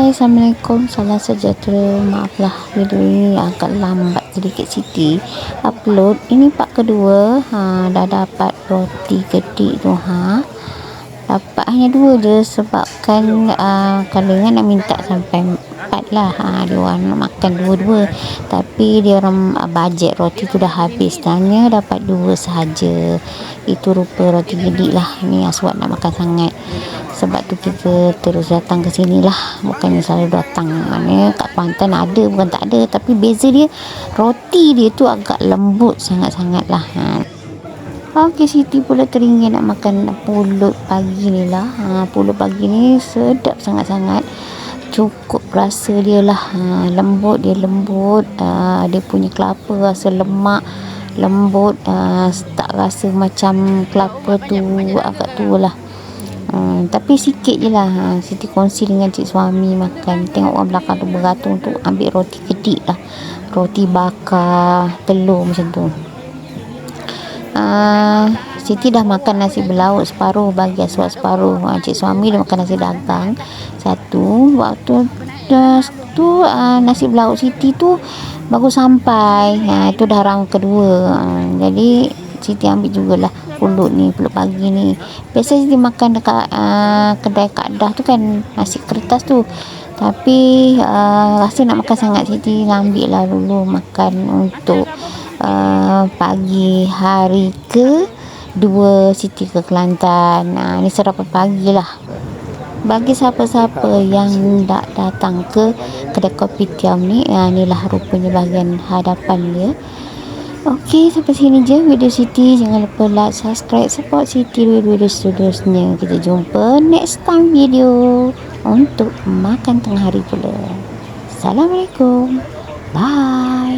Hai, Assalamualaikum, salam sejahtera. Maaflah video ini agak lambat sedikit Siti upload. Ini part kedua. Dah dapat roti kedik tu. Dapat hanya 2 je sebabkan kalau nak minta sampai 4 lah. Dia orang nak makan 2-2, tapi dia orang bajet roti tu dah habis, tanya dapat 2 sahaja. Itu rupa roti kedik lah. Ni Aswad nak makan sangat, sebab tu kita terus datang ke sini lah, bukannya selalu datang. Maknanya kat Kuantan ada, bukan tak ada, tapi beza dia roti dia tu agak lembut sangat-sangat lah. Okey, Siti pula teringin nak makan pulut pagi ni lah. Pulut pagi ni sedap sangat-sangat, cukup rasa dia lah. Lembut, dia lembut. Dia punya kelapa rasa lemak, lembut. Tak rasa macam kelapa tu agak tua lah. Tapi sikit je lah. Siti kongsi dengan cik suami makan. Tengok orang belakang tu beratur untuk ambil roti kedik lah, roti bakar telur macam tu. Siti dah makan nasi berlauk separuh, bagi Aswad separuh. Cik suami dah makan nasi dagang satu. Waktu tu nasi berlauk Siti tu baru sampai. Itu dah round kedua. Jadi Siti ambil jugalah pulut pagi ni. Biasa Siti makan dekat kedai Kadah tu kan, nasi kertas tu. Tapi rasa nak makan sangat, Siti ambil lah dulu makan untuk pagi hari ke-2 Siti ke Kelantan. Ni sarapan pagi lah bagi siapa-siapa yang tak datang ke kedai kopitiam ni. Inilah rupanya bahagian hadapan dia. Okey, sampai sini je video Siti. Jangan lupa like, subscribe, support Siti video seterusnya. Kita jumpa next time video untuk makan tengah hari pula. Assalamualaikum, bye.